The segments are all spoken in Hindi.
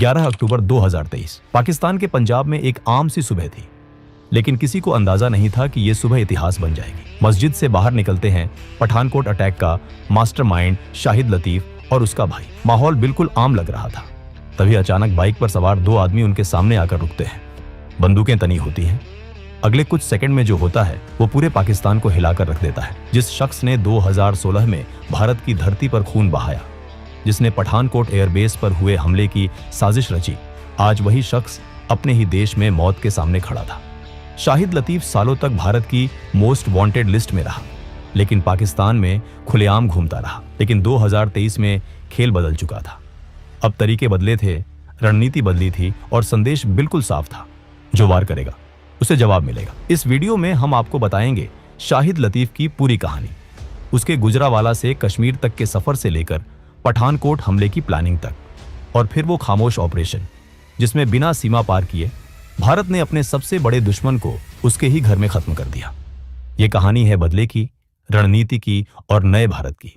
11 अक्टूबर 2023 पाकिस्तान के पंजाब में एक आम सी सुबह थी, लेकिन किसी को अंदाजा नहीं था कि यह सुबह इतिहास बन जाएगी। मस्जिद से बाहर निकलते हैं पठानकोट अटैक का मास्टरमाइंड शाहिद लतीफ और उसका भाई। माहौल बिल्कुल आम लग रहा था। तभी अचानक बाइक पर सवार दो आदमी उनके सामने आकर रुकते हैं। बंदूकें तनी होती हैं। अगले कुछ सेकंड में जो होता है वो पूरे पाकिस्तान को हिलाकर रख देता है। जिस शख्स ने 2016 में भारत की धरती पर खून बहाया, जिसने पठानकोट एयरबेस पर हुए हमले की साजिश रची, आज वही शख्स अपने ही देश में मौत के सामने खड़ा था। शाहिद लतीफ सालों तक भारत की मोस्ट वांटेड लिस्ट में रहा, लेकिन पाकिस्तान में खुलेआम घूमता रहा। लेकिन 2023 में खेल बदल चुका था। अब तरीके बदले थे, रणनीति बदली थी और संदेश बिल्कुल साफ था। जो वार करेगा उसे जवाब मिलेगा। इस वीडियो में हम आपको बताएंगे शाहिद लतीफ की पूरी कहानी, उसके गुजरावाला से कश्मीर तक के सफर से लेकर पठानकोट हमले की प्लानिंग तक, और फिर वो खामोश ऑपरेशन जिसमें बिना सीमा पार किए भारत ने अपने सबसे बड़े दुश्मन को उसके ही घर में खत्म कर दिया। ये कहानी है बदले की, रणनीति की और नए भारत की।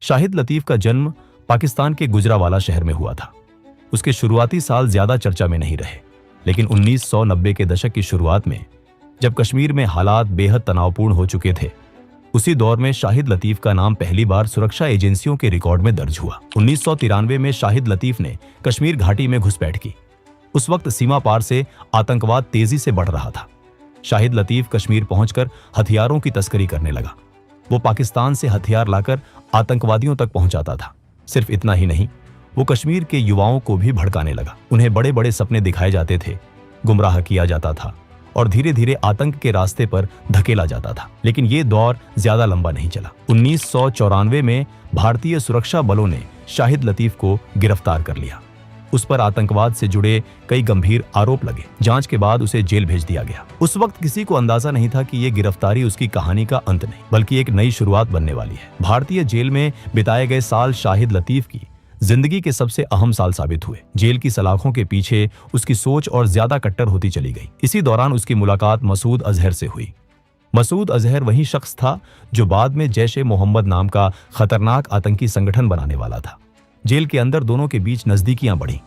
शाहिद लतीफ का जन्म पाकिस्तान के गुजरावाला शहर में हुआ था। उसके शुरुआती साल ज्यादा चर्चा में नहीं रहे, लेकिन 1990 के दशक की शुरुआत में जब कश्मीर में हालात बेहद तनावपूर्ण हो चुके थे, उसी दौर में शाहिद लतीफ का नाम पहली बार सुरक्षा एजेंसियों के रिकॉर्ड में दर्ज हुआ। 1993 में शाहिद लतीफ ने कश्मीर घाटी में घुसपैठ की। उस वक्त सीमा पार से आतंकवाद तेजी से बढ़ रहा था। शाहिद लतीफ कश्मीर पहुंचकर हथियारों की तस्करी करने लगा। वो पाकिस्तान से हथियार लाकर आतंकवादियों तक पहुंचाता था। सिर्फ इतना ही नहीं, वो कश्मीर के युवाओं को भी भड़काने लगा। उन्हें बड़े बड़े सपने दिखाए जाते थे, गुमराह किया जाता था और धीरे धीरे आतंक के रास्ते पर धकेला जाता था। लेकिन ये दौर ज्यादा लंबा नहीं चला। 1994 में भारतीय सुरक्षा बलों ने शाहिद लतीफ को गिरफ्तार कर लिया। उस पर आतंकवाद से जुड़े कई गंभीर आरोप लगे। जांच के बाद उसे जेल भेज दिया गया। उस वक्त किसी को अंदाजा नहीं था कि ये गिरफ्तारी उसकी कहानी का अंत नहीं, बल्कि एक नई शुरुआत बनने वाली है। भारतीय जेल में बिताए गए साल शाहिद लतीफ की जिंदगी के सबसे अहम साल साबित हुए। जेल की सलाखों के पीछे उसकी सोच और ज्यादा कट्टर होती चली गई। इसी दौरान उसकी मुलाकात मसूद अजहर से हुई। मसूद अजहर वही शख्स था जो बाद में जैश-ए-मोहम्मद नाम का खतरनाक आतंकी संगठन बनाने वाला था। जेल के अंदर दोनों के बीच नजदीकियां बढ़ी,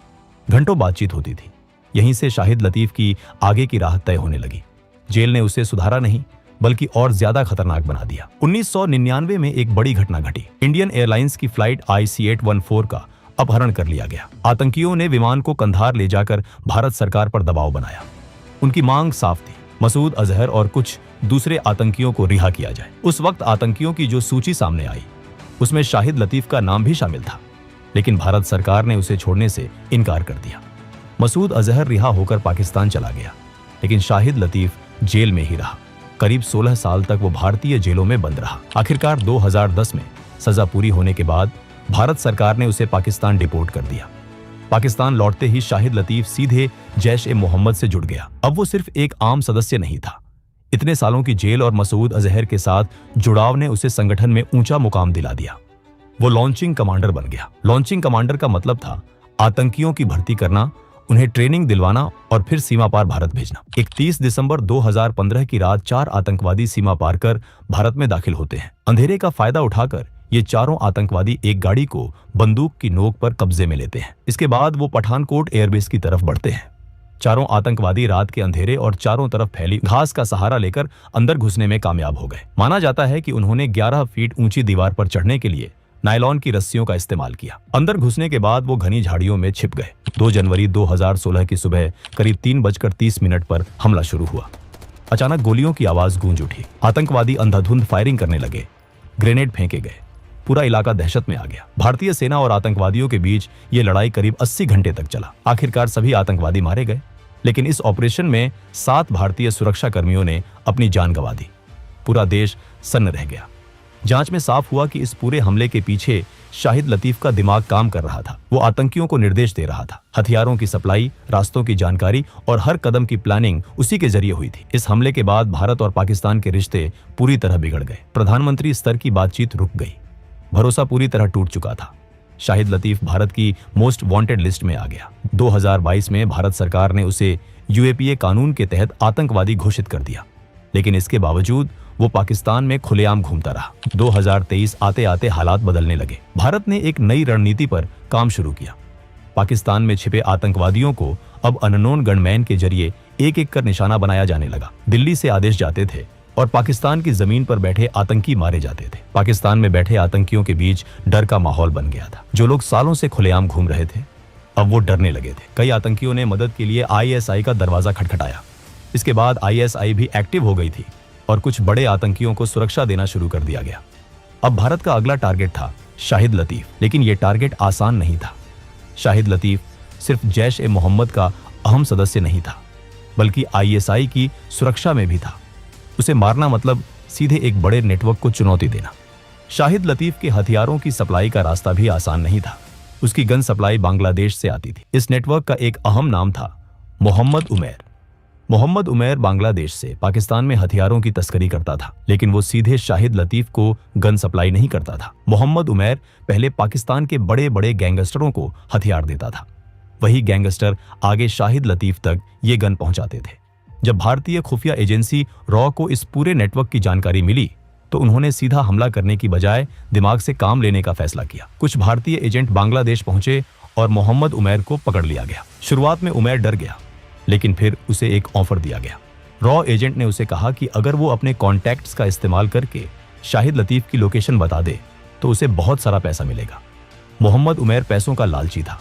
घंटों बातचीत होती थी। यहीं से शाहिद लतीफ की आगे की राह तय होने लगी। जेल ने उसे सुधारा नहीं, बल्कि और ज्यादा खतरनाक बना दिया। 1999 में एक बड़ी घटना घटी। इंडियन एयरलाइंस की फ्लाइट IC-814 का अपहरण कर लिया गया। आतंकियों ने विमान को कंधार ले जाकर भारत सरकार पर दबाव बनाया। उनकी मांग साफ थी, मसूद अजहर और कुछ दूसरे आतंकियों को रिहा किया जाए। उस वक्त आतंकियों की जो सूची सामने आई, उसमें शाहिद लतीफ का नाम भी शामिल था, लेकिन भारत सरकार ने उसे छोड़ने से इनकार कर दिया। मसूद अजहर रिहा होकर पाकिस्तान चला गया, लेकिन शाहिद लतीफ जेल में ही रहा। करीब 16 साल तक वो भारतीय जेलों में बंद रहा। आखिरकार 2010 में सजा पूरी होने के बाद भारत सरकार ने उसे पाकिस्तान डिपोर्ट कर दिया। पाकिस्तान लौटते ही शाहिद लतीफ सीधे जैश-ए-मोहम्मद से जुड़ गया। अब वो सिर्फ एक आम सदस्य नहीं था। इतने सालों की जेल और मसूद अजहर के साथ जुड़ाव ने उसे संगठन में ऊंचा मुकाम दिला दिया। वो लॉन्चिंग कमांडर बन गया। लॉन्चिंग कमांडर का मतलब था आतंकियों की भर्ती करना, उन्हें ट्रेनिंग दिलवाना और फिर सीमा पार भारत भेजना। 31 दिसंबर 2015 की रात 4 आतंकवादी सीमा पार कर भारत में दाखिल होते हैं। अंधेरे का फायदा उठाकर ये चारों आतंकवादी एक गाड़ी को बंदूक की नोक पर कब्जे में लेते हैं। इसके बाद वो पठानकोट एयरबेस की तरफ बढ़ते हैं। चारों आतंकवादी रात के अंधेरे और चारों तरफ फैली घास का सहारा लेकर अंदर घुसने में कामयाब हो गए। माना जाता है कि उन्होंने 11 फीट ऊंची दीवार पर चढ़ने के लिए नायलॉन की रस्सियों का इस्तेमाल किया। अंदर घुसने के बाद वो घनी झाड़ियों में छिप गए। 2 जनवरी 2016 की सुबह करीब 3:30 पर हमला शुरू हुआ। अचानक गोलियों की आवाज गूंज उठी। आतंकवादी अंधाधुंध फायरिंग करने लगे। ग्रेनेड फेंके गए। पूरा इलाका दहशत में आ गया। भारतीय सेना और आतंकवादियों के बीच ये लड़ाई करीब 80 घंटे तक चला। आखिरकार सभी आतंकवादी मारे गए, लेकिन इस ऑपरेशन में 7 भारतीय सुरक्षा कर्मियों ने अपनी जान गंवा दी। पूरा देश सन्न रह गया। जांच में साफ हुआ कि इस पूरे हमले के पीछे शाहिद लतीफ का दिमाग काम कर रहा था। वो आतंकियों को निर्देश दे रहा था। हथियारों की सप्लाई, रास्तों की जानकारी और हर कदम की प्लानिंग उसी के जरिए हुई थी। इस हमले के बाद भारत और पाकिस्तान के रिश्ते पूरी तरह बिगड़ गए। प्रधानमंत्री स्तर की बातचीत रुक गई। भरोसा पूरी तरह टूट चुका था। शाहिद लतीफ भारत की मोस्ट वांटेड लिस्ट में आ गया। 2022 में भारत सरकार ने उसे UAPA कानून के तहत आतंकवादी घोषित कर दिया, लेकिन इसके बावजूद वो पाकिस्तान में खुलेआम घूमता रहा। 2023 आते आते हालात बदलने लगे। भारत ने एक नई रणनीति पर काम शुरू किया। पाकिस्तान में छिपे आतंकवादियों को अब अननोन गनमैन के जरिए एक एक कर निशाना बनाया जाने लगा। दिल्ली से आदेश जाते थे और पाकिस्तान की जमीन पर बैठे आतंकी मारे जाते थे। पाकिस्तान में बैठे आतंकियों के बीच डर का माहौल बन गया था। जो लोग सालों से खुलेआम घूम रहे थे, अब वो डरने लगे थे। कई आतंकियों ने मदद के लिए आईएसआई का दरवाजा खटखटाया। इसके बाद आईएसआई भी एक्टिव हो गई थी और कुछ बड़े आतंकियों को सुरक्षा देना शुरू कर दिया गया। अब भारत का अगला टारगेट था शाहिद लतीफ, लेकिन यह टारगेट आसान नहीं था। शाहिद लतीफ सिर्फ जैश ए मोहम्मद का अहम सदस्य नहीं था, बल्कि आईएसआई की सुरक्षा में भी था। उसे मारना मतलब सीधे एक बड़े नेटवर्क को चुनौती देना। शाहिद लतीफ के हथियारों की सप्लाई का रास्ता भी आसान नहीं था। उसकी गन सप्लाई बांग्लादेश से आती थी। इस नेटवर्क का एक अहम नाम था मोहम्मद उमैर। मोहम्मद उमैर बांग्लादेश से पाकिस्तान में हथियारों की तस्करी करता था, लेकिन वो सीधे शाहिद लतीफ को गन सप्लाई नहीं करता था। मोहम्मद उमैर पहले पाकिस्तान के बड़े बड़े गैंगस्टरों को हथियार देता था। वही गैंगस्टर आगे शाहिद लतीफ तक ये गन पहुंचाते थे। जब भारतीय खुफिया एजेंसी रॉ को इस पूरे नेटवर्क की जानकारी मिली, तो उन्होंने सीधा हमला करने की बजाय दिमाग से काम लेने का फैसला किया। कुछ भारतीय एजेंट बांग्लादेश पहुंचे और मोहम्मद उमैर को पकड़ लिया गया। शुरुआत में उमैर डर गया, लेकिन फिर उसे एक ऑफर दिया गया। रॉ एजेंट ने उसे कहा कि अगर वो अपने कॉन्टैक्ट्स का इस्तेमाल करके शाहिद लतीफ की लोकेशन बता दे तो उसे बहुत सारा पैसा मिलेगा। मोहम्मद उमैर पैसों का लालची था।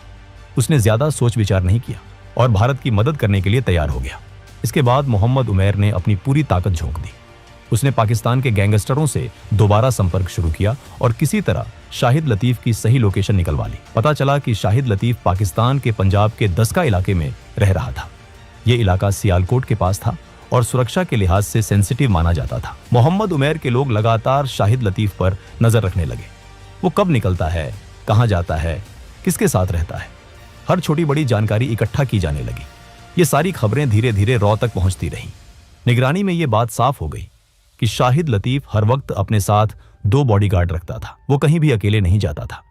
उसने ज्यादा सोच विचार नहीं किया और भारत की मदद करने के लिए तैयार हो गया। इसके बाद मोहम्मद उमैर ने अपनी पूरी ताकत झोंक दी। उसने पाकिस्तान के गैंगस्टरों से दोबारा संपर्क शुरू किया और किसी तरह शाहिद लतीफ की सही लोकेशन निकलवा ली। पता चला कि शाहिद लतीफ पाकिस्तान के पंजाब के दस्का इलाके में रह रहा था। ये इलाका सियालकोट के पास था और सुरक्षा के लिहाज से सेंसिटिव माना जाता था। मोहम्मद उमैर के लोग लगातार शाहिद लतीफ पर नजर रखने लगे। वो कब निकलता है, कहाँ जाता है, किसके साथ रहता है, हर छोटी बड़ी जानकारी इकट्ठा की जाने लगी। ये सारी खबरें धीरे धीरे रॉ तक पहुंचती रहीं। निगरानी में ये बात साफ हो गई कि शाहिद लतीफ हर वक्त अपने साथ 2 बॉडीगार्ड रखता था। वो कहीं भी अकेले नहीं जाता था।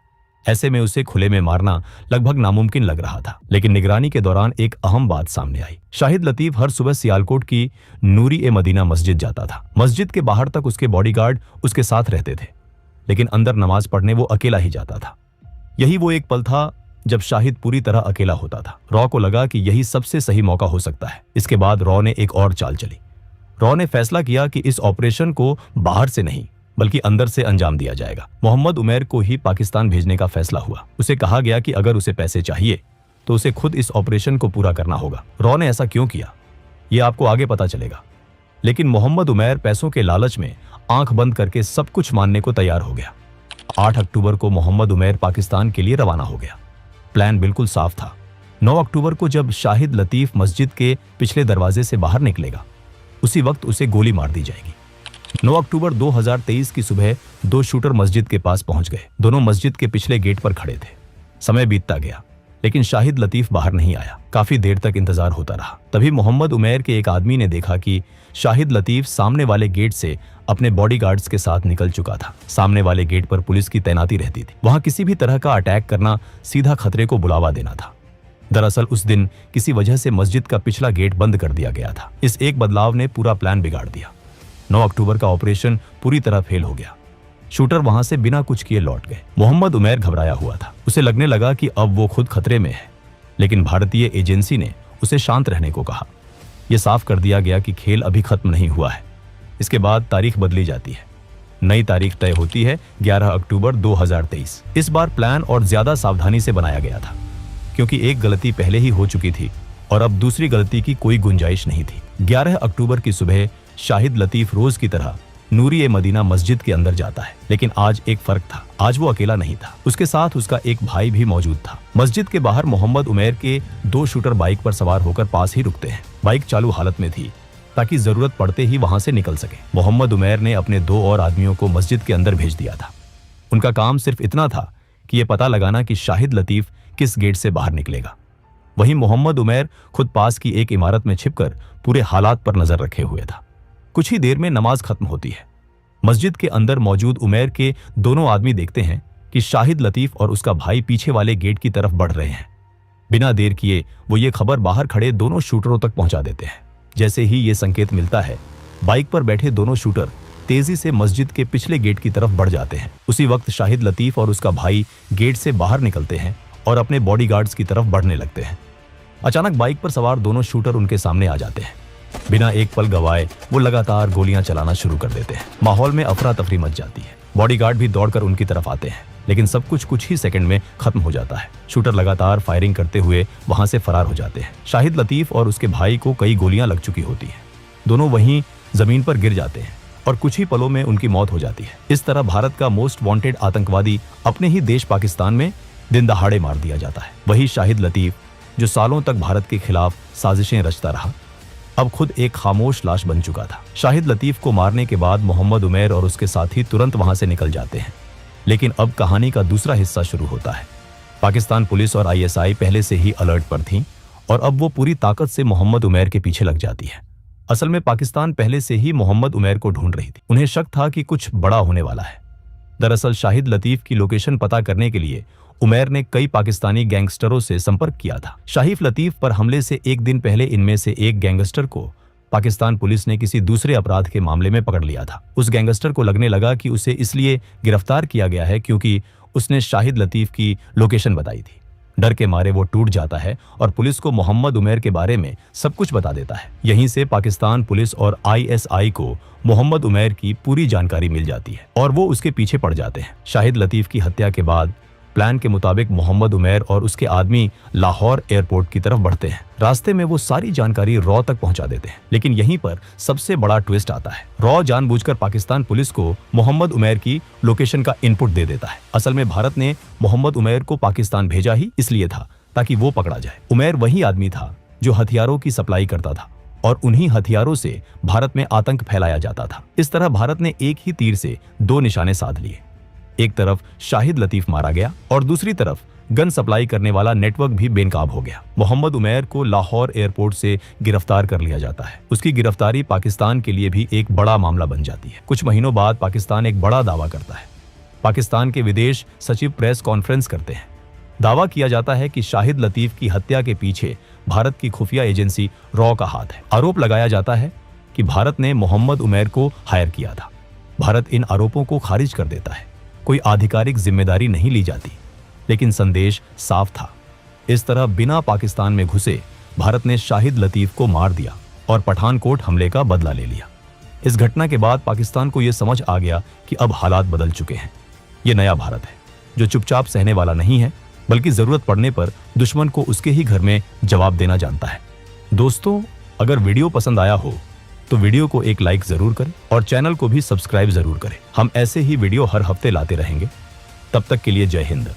ऐसे में उसे खुले में मारना लगभग नामुमकिन लग रहा था। लेकिन निगरानी के दौरान एक अहम बात सामने आई। शाहिद लतीफ हर सुबह सियालकोट की नूरी ए मदीना मस्जिद जाता था। मस्जिद के बाहर तक उसके बॉडीगार्ड उसके साथ रहते थे, लेकिन अंदर नमाज पढ़ने वो अकेला ही जाता था। यही वो एक पल था जब शाहिद पूरी तरह अकेला होता था। रॉ को लगा कि यही सबसे सही मौका हो सकता है। इसके बाद रॉ ने एक और चाल चली। रॉ ने फैसला किया कि इस ऑपरेशन को बाहर से नहीं बल्कि अंदर से अंजाम दिया जाएगा। मोहम्मद उमैर को ही पाकिस्तान भेजने का फैसला हुआ। उसे कहा गया कि अगर उसे पैसे चाहिए तो उसे खुद इस ऑपरेशन को पूरा करना होगा। रॉ ने ऐसा क्यों किया, ये आपको आगे पता चलेगा। लेकिन मोहम्मद उमैर पैसों के लालच में आंख बंद करके सब कुछ मानने को तैयार हो गया। 8 अक्टूबर को मोहम्मद उमैर पाकिस्तान के लिए रवाना हो गया। प्लान बिल्कुल साफ था। 9 अक्टूबर को जब शाहिद लतीफ मस्जिद के पिछले दरवाजे से बाहर निकलेगा, उसी वक्त उसे गोली मार दी जाएगी। 9 अक्टूबर 2023 की सुबह 2 शूटर मस्जिद के पास पहुंच गए। दोनों मस्जिद के पिछले गेट पर खड़े थे। समय बीतता गया, लेकिन शाहिद लतीफ बाहर नहीं आया। काफी देर तक इंतजार होता रहा। तभी मोहम्मद उमैर के एक आदमी ने देखा कि शाहिद लतीफ सामने वाले गेट से अपने बॉडीगार्ड्स के साथ निकल चुका था। सामने वाले गेट पर पुलिस की तैनाती रहती थी। वहां किसी भी तरह का अटैक करना सीधा खतरे को बुलावा देना था। दरअसल उस दिन किसी वजह से मस्जिद का पिछला गेट बंद कर दिया गया था। इस एक बदलाव ने पूरा प्लान बिगाड़ दिया। 9 अक्टूबर का ऑपरेशन पूरी तरह फेल हो गया। शूटर वहां से बिना कुछ किए लौट गए। मोहम्मद उमैर घबराया हुआ था। उसे लगने लगा कि अब वो खुद खतरे में है, लेकिन भारतीय एजेंसी ने उसे शांत रहने को कहा। यह साफ कर दिया गया कि खेल अभी खत्म नहीं हुआ है। इसके बाद तारीख बदली जाती है। नई तारीख तय होती है 11 अक्टूबर 2023। इस बार प्लान और ज्यादा सावधानी से बनाया गया था, क्योंकि एक गलती पहले ही हो चुकी थी और अब दूसरी गलती की कोई गुंजाइश नहीं थी। 11 अक्टूबर की सुबह शाहिद लतीफ रोज की तरह नूरी ए मदीना मस्जिद के अंदर जाता है। लेकिन आज एक फर्क था। आज वो अकेला नहीं था, उसके साथ उसका एक भाई भी मौजूद था। मस्जिद के बाहर मोहम्मद उमैर के 2 शूटर बाइक पर सवार होकर पास ही रुकते हैं। बाइक चालू हालत में थी ताकि जरूरत पड़ते ही वहां से निकल सके। मोहम्मद उमैर ने अपने 2 और आदमियों को मस्जिद के अंदर भेज दिया था। उनका काम सिर्फ इतना था कि यह पता लगाना कि शाहिद लतीफ किस गेट से बाहर निकलेगा। वहीं मोहम्मद उमैर खुद पास की एक इमारत में छिपकर पूरे हालात पर नजर रखे हुए था। कुछ ही देर में नमाज खत्म होती है। मस्जिद के अंदर मौजूद उमैर के दोनों आदमी देखते हैं कि शाहिद लतीफ और उसका भाई पीछे वाले गेट की तरफ बढ़ रहे हैं। बिना देर किए वो ये खबर बाहर खड़े दोनों शूटरों तक पहुंचा देते हैं। जैसे ही ये संकेत मिलता है, बाइक पर बैठे दोनों शूटर तेजी से मस्जिद के पिछले गेट की तरफ बढ़ जाते हैं। उसी वक्त शाहिद लतीफ और उसका भाई गेट से बाहर निकलते हैं और अपने बॉडीगार्ड्स की तरफ बढ़ने लगते हैं। अचानक बाइक पर सवार दोनों शूटर उनके सामने आ जाते हैं। बिना एक पल गवाए वो लगातार गोलियां चलाना शुरू कर देते हैं। माहौल में अफरा तफरी मच जाती है। बॉडीगार्ड भी दौड़कर उनकी तरफ आते हैं, लेकिन सब कुछ ही सेकंड में खत्म हो जाता है। शूटर लगातार फायरिंग करते हुए वहां से फरार हो जाते हैं। शाहिद लतीफ और उसके भाई को कई गोलियां लग चुकी होती हैं। दोनों वहीं जमीन पर गिर जाते हैं और कुछ ही पलों में उनकी मौत हो जाती है। इस तरह भारत का मोस्ट वांटेड आतंकवादी अपने ही देश पाकिस्तान में दिन दहाड़े मार दिया जाता है। वही शाहिद लतीफ जो सालों तक भारत के खिलाफ साजिशें रचता रहा, अब खुद एक खामोश लाश बन चुका था। शाहिद लतीफ को मारने के बाद मोहम्मद उमैर और उसके साथी तुरंत वहां से निकल जाते हैं, लेकिन अब कहानी का दूसरा हिस्सा शुरू होता है। पाकिस्तान पुलिस और आईएसआई पहले से ही अलर्ट पर थी और अब वो पूरी ताकत से मोहम्मद उमैर के पीछे लग जाती है। असल में पाकिस्तान पहले से ही मोहम्मद उमैर को ढूंढ रही थी। उन्हें शक था कि कुछ बड़ा होने वाला है। दरअसल शाहिद लतीफ की लोकेशन पता करने के लिए उमैर ने कई पाकिस्तानी गैंगस्टरों से संपर्क किया था। शाहिद लतीफ पर हमले से एक दिन पहले इनमें से एक गैंगस्टर को पाकिस्तान पुलिस ने किसी दूसरे अपराध के मामले में पकड़ लिया था। उस गैंगस्टर को लगने लगा कि उसे इसलिए गिरफ्तार किया गया है क्योंकि उसने शाहिद लतीफ की लोकेशन बताई थी। डर के मारे वो टूट जाता है और पुलिस को मोहम्मद उमैर के बारे में सब कुछ बता देता है। यहीं से पाकिस्तान पुलिस और आईएसआई को मोहम्मद उमैर की पूरी जानकारी मिल जाती है और वो उसके पीछे पड़ जाते हैं। शाहिद लतीफ की हत्या के बाद प्लान के मुताबिक मोहम्मद उमैर और उसके आदमी लाहौर एयरपोर्ट की तरफ बढ़ते हैं। रास्ते में वो सारी जानकारी रॉ तक पहुंचा देते हैं, लेकिन यहीं पर सबसे बड़ा ट्विस्ट आता है। रॉ जानबूझकर पाकिस्तान पुलिस को मोहम्मद उमैर की लोकेशन का इनपुट दे देता है। असल में भारत ने मोहम्मद उमैर को पाकिस्तान भेजा ही इसलिए था ताकि वो पकड़ा जाए। उमैर वही आदमी था जो हथियारों की सप्लाई करता था और उन्हीं हथियारों से भारत में आतंक फैलाया जाता था। इस तरह भारत ने एक ही तीर से दो निशाने साध लिए। एक तरफ शाहिद लतीफ मारा गया और दूसरी तरफ गन सप्लाई करने वाला नेटवर्क भी बेनकाब हो गया। मोहम्मद उमैर को लाहौर एयरपोर्ट से गिरफ्तार कर लिया जाता है। उसकी गिरफ्तारी पाकिस्तान के लिए भी एक बड़ा मामला बन जाती है। कुछ महीनों बाद पाकिस्तान एक बड़ा दावा करता है। पाकिस्तान के विदेश सचिव प्रेस कॉन्फ्रेंस करते हैं। दावा किया जाता है कि शाहिद लतीफ की हत्या के पीछे भारत की खुफिया एजेंसी रॉ का हाथ है। आरोप लगाया जाता है कि भारत ने मोहम्मद उमैर को हायर किया था। भारत इन आरोपों को खारिज कर देता है। कोई आधिकारिक जिम्मेदारी नहीं ली जाती, लेकिन संदेश साफ था। इस तरह बिना पाकिस्तान में घुसे भारत ने शाहिद लतीफ को मार दिया और पठानकोट हमले का बदला ले लिया। इस घटना के बाद पाकिस्तान को यह समझ आ गया कि अब हालात बदल चुके हैं। यह नया भारत है जो चुपचाप सहने वाला नहीं है, बल्कि जरूरत पड़ने पर दुश्मन को उसके ही घर में जवाब देना जानता है। दोस्तों, अगर वीडियो पसंद आया हो तो वीडियो को एक लाइक जरूर करें और चैनल को भी सब्सक्राइब जरूर करें। हम ऐसे ही वीडियो हर हफ्ते लाते रहेंगे। तब तक के लिए जय हिंद।